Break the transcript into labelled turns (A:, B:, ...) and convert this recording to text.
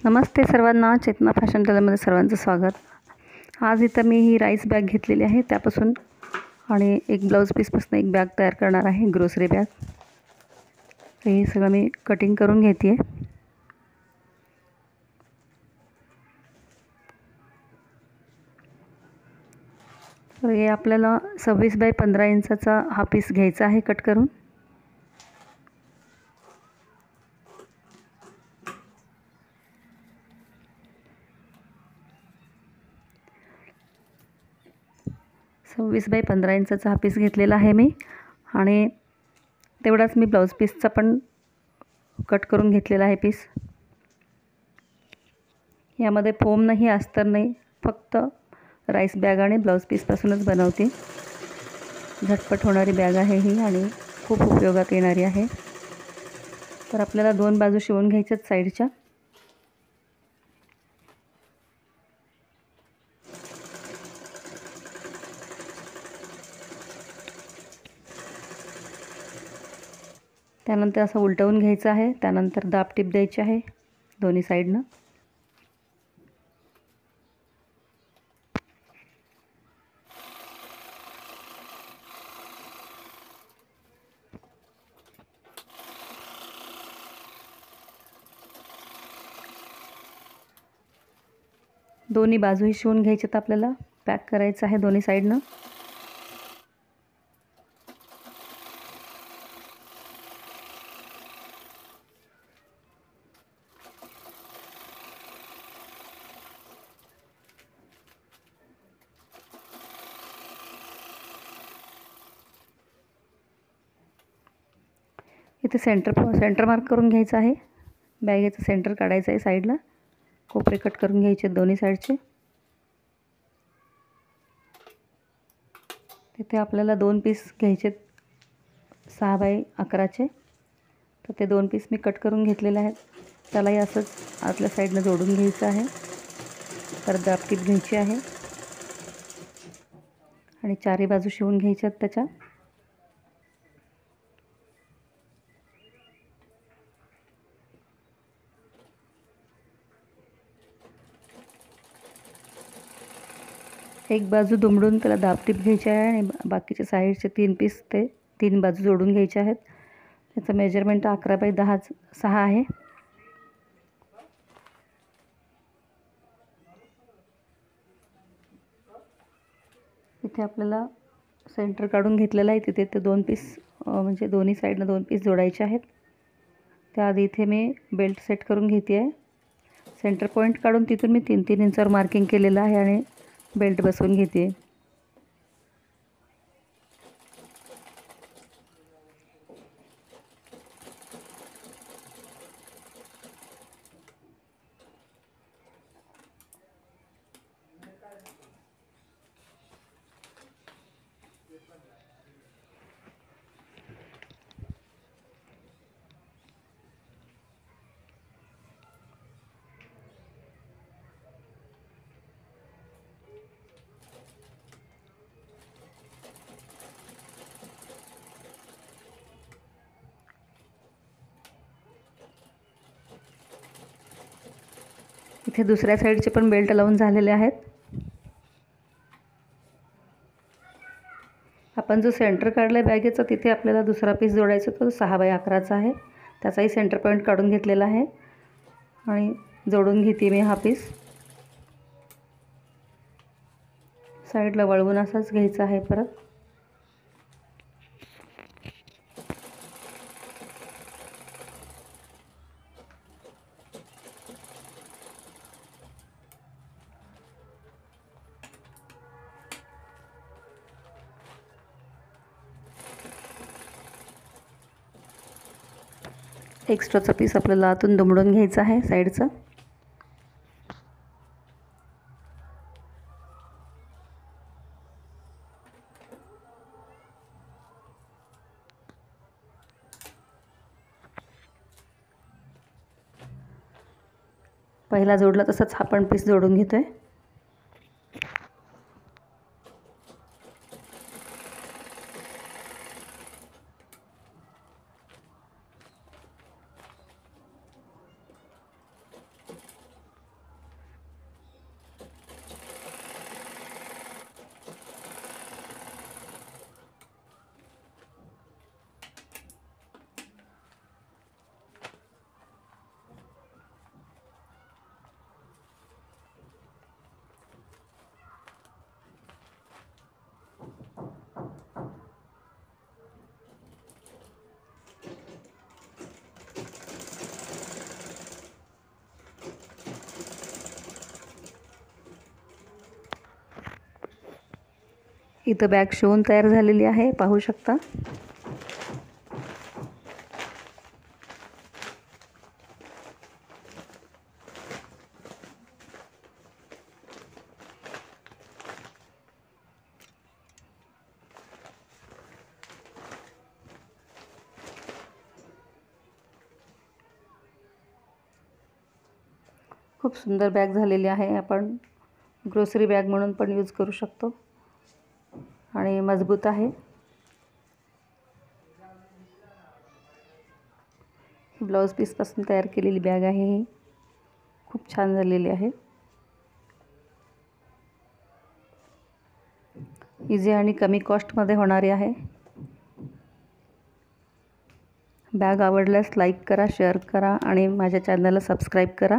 A: नमस्ते सर्वांना, चेतना फॅशन टेलरमध्ये सर्वांचं स्वागत. आज इथं मी ही राईस बॅग घेतलेली आहे त्यापासून आणि एक ब्लाऊज पीसपासून एक बॅग तयार करणार आहे, ग्रोसरी बॅग. तर हे सगळं मी कटिंग करून घेते आहे. तर हे आपल्याला 26 बाय 15 इंचाचा हा पीस घ्यायचा आहे कट करून. सव्वीस बाय 15 इंचाचा हा पीस घेतलेला आहे मी आणि तेवढाच मी ब्लाऊज पीसचा पण कट करून घेतलेला आहे पीस. यामध्ये फोम नाही, अस्तर नाही, फक्त राईस बॅग आणि ब्लाऊज पीसपासूनच बनवते. झटपट होणारी बॅग आहे ही आणि खूप उपयोगात येणारी आहे. तर आपल्याला 2 बाजू शिवून घ्यायच्यात साईडच्या. त्यानंतर असं उलटवून घ्यायचं आहे. त्यानंतर दाब टीप द्यायची आहे दोन्ही साईडनं. दोन्ही बाजूही शिवून घ्यायच्यात. आपल्याला पॅक करायचं आहे दोन्ही साईडनं. इथे सेंटर मार्क करून घ्यायचं आहे. बॅगेचं सेंटर काढायचं आहे. साईडला कोपरे कट करून घ्यायचे दोन्ही साईडचे. तिथे आपल्याला 2 पीस घ्यायचे 6 बाय 11चे. तर ते 2 पीस मी कट करून घेतलेले आहेत. त्यालाही असंच आतल्या साईडनं जोडून घ्यायचं आहे. तर दाब टीप घ्यायची आहे आणि चारही बाजू शिवून घ्यायच्यात त्याच्या. एक बाजू दुमडून त्याला दाब टीप घ्यायची आहे आणि बाकीचे साईडचे 3 पीस ते 3 बाजू जोडून घ्यायचे आहेत. त्याचं मेजरमेंट 11 बाय 6 आहे. इथे आपल्याला सेंटर काढून घेतलेलं आहे. तिथे ते 2 पीस म्हणजे दोन्ही साईडनं 2 पीस जोडायचे आहेत. त्याआधी इथे मी बेल्ट सेट करून घेते आहे. सेंटर पॉईंट काढून तिथून मी 3-3 इंचावर मार्किंग केलेलं आहे आणि बेल्ट बसवून घेते. इथे दुसऱ्या साईडचे पण बेल्ट लावून झालेले आहेत. आपण जो सेंटर काढला आहे बॅगेचा तिथे आपल्याला दुसरा पीस जोडायचा, तो 6 बाय 11चा आहे. त्याचाही सेंटर पॉईंट काढून घेतलेला आहे आणि जोडून घेते मी हा पीस. साईडला वळवून असाच घ्यायचा आहे परत. एक्स्ट्राचा पीस आपल्याला आतून दुमडून घ्यायचा आहे साईडचा. पहिला जोडला तसंच हा पण पीस जोडून घेतोय. इथं बॅग शिवून तयार झालेली आहे, पाहू शकता. खूप सुंदर बॅग झालेली आहे. आपण ग्रोसरी बॅग म्हणून पण यूज करू शकतो आणि मजबूत आहे. ब्लाऊज पीसपासून तयार केलेली बॅग आहे ही. खूप छान झालेली आहे. इझी आणि कमी कॉस्टमध्ये होणारी आहे. बॅग आवडल्यास लाईक करा, शेअर करा आणि माझ्या चॅनलला सबस्क्राईब करा.